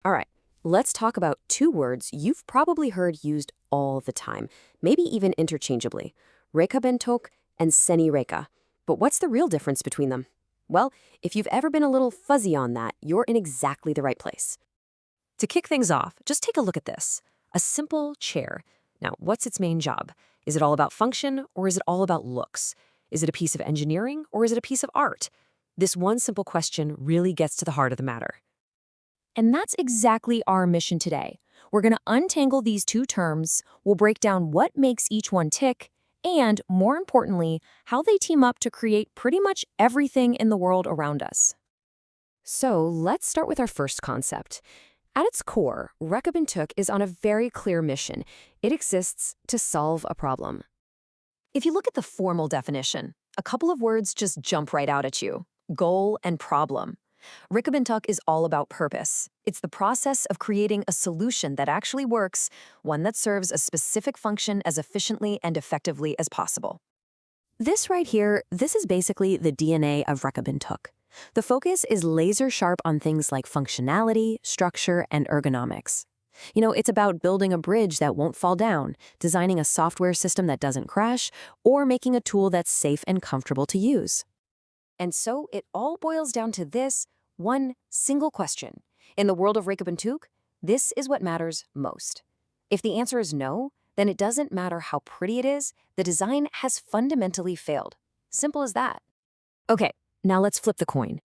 All right, let's talk about two words you've probably heard used all the time, maybe even interchangeably: Rekabentuk and Seni Reka. But what's the real difference between them? Well, if you've ever been a little fuzzy on that, you're in exactly the right place. To kick things off, just take a look at this. A simple chair. Now, what's its main job? Is it all about function or is it all about looks? Is it a piece of engineering or is it a piece of art? This one simple question really gets to the heart of the matter. And that's exactly our mission today. We're going to untangle these two terms, we'll break down what makes each one tick, and, more importantly, how they team up to create pretty much everything in the world around us. So let's start with our first concept. At its core, Rekabentuk is on a very clear mission. It exists to solve a problem. If you look at the formal definition, a couple of words just jump right out at you: goal and problem. Rekabentuk is all about purpose. It's the process of creating a solution that actually works, one that serves a specific function as efficiently and effectively as possible. This right here, this is basically the DNA of Rekabentuk. The focus is laser sharp on things like functionality, structure, and ergonomics. It's about building a bridge that won't fall down, designing a software system that doesn't crash, or making a tool that's safe and comfortable to use. And so it all boils down to this one single question. In the world of Rekabentuk, this is what matters most. If the answer is no, then it doesn't matter how pretty it is, the design has fundamentally failed. Simple as that. Okay, now let's flip the coin.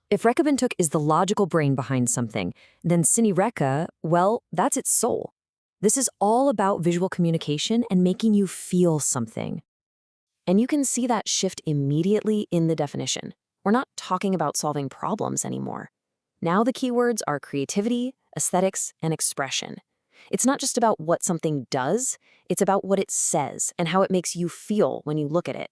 If Rekabentuk is the logical brain behind something, then Seni Reka, well, that's its soul. This is all about visual communication and making you feel something. And you can see that shift immediately in the definition. We're not talking about solving problems anymore. Now the keywords are creativity, aesthetics, and expression. It's not just about what something does, it's about what it says and how it makes you feel when you look at it.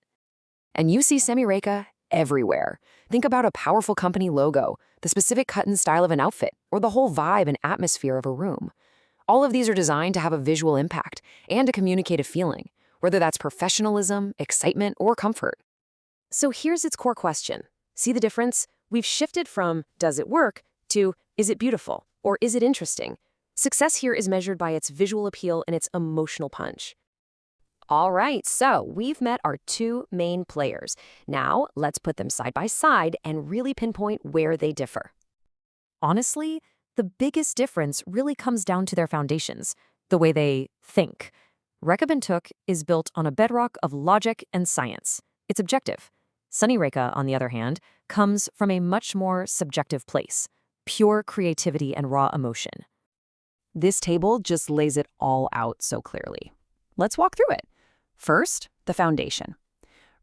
And you see Seni Reka everywhere. Think about a powerful company logo, the specific cut and style of an outfit, or the whole vibe and atmosphere of a room. All of these are designed to have a visual impact and to communicate a feeling, whether that's professionalism, excitement, or comfort. So here's its core question. See the difference? We've shifted from does it work to is it beautiful or is it interesting? Success here is measured by its visual appeal and its emotional punch. All right, so we've met our two main players. Now let's put them side by side and really pinpoint where they differ. Honestly, the biggest difference really comes down to their foundations, the way they think. Rekabentuk is built on a bedrock of logic and science. It's objective. Seni Reka, on the other hand, comes from a much more subjective place: pure creativity and raw emotion. This table just lays it all out so clearly. Let's walk through it. First, the foundation.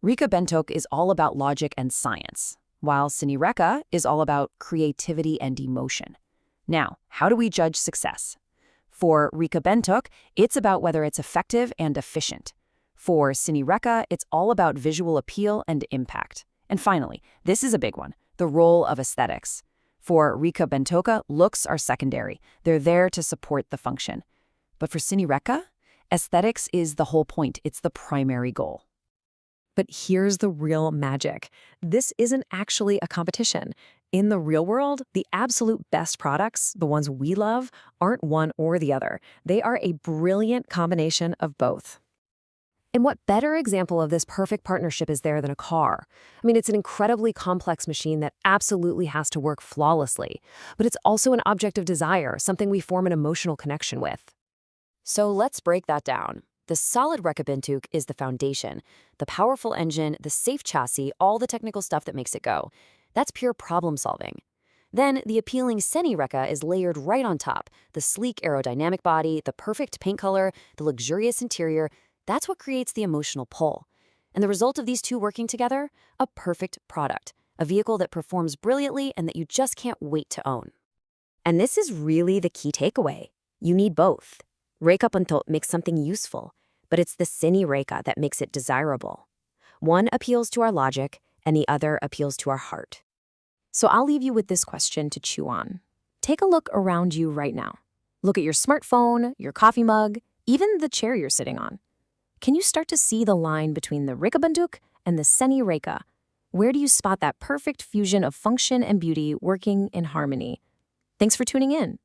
Rekabentuk is all about logic and science, while Seni Reka is all about creativity and emotion. Now, how do we judge success? For Rekabentuk, it's about whether it's effective and efficient. For Seni Reka, it's all about visual appeal and impact. And finally, this is a big one, the role of aesthetics. For Rekabentuk, looks are secondary. They're there to support the function. But for Seni Reka, aesthetics is the whole point. It's the primary goal. But here's the real magic. This isn't actually a competition. In the real world, the absolute best products, the ones we love, aren't one or the other. They are a brilliant combination of both. And what better example of this perfect partnership is there than a car? It's an incredibly complex machine that absolutely has to work flawlessly, but it's also an object of desire, something we form an emotional connection with. So let's break that down. The solid Rekabentuk is the foundation, the powerful engine, the safe chassis, all the technical stuff that makes it go. That's pure problem solving. Then the appealing Seni Reka is layered right on top. The sleek aerodynamic body, the perfect paint color, the luxurious interior, that's what creates the emotional pull. And the result of these two working together? A perfect product, a vehicle that performs brilliantly and that you just can't wait to own. And this is really the key takeaway. You need both. Rekabentuk makes something useful, but it's the Seni Reka that makes it desirable. One appeals to our logic, and the other appeals to our heart. So I'll leave you with this question to chew on. Take a look around you right now. Look at your smartphone, your coffee mug, even the chair you're sitting on. Can you start to see the line between the Rekabentuk and the Seni Reka? Where do you spot that perfect fusion of function and beauty working in harmony? Thanks for tuning in.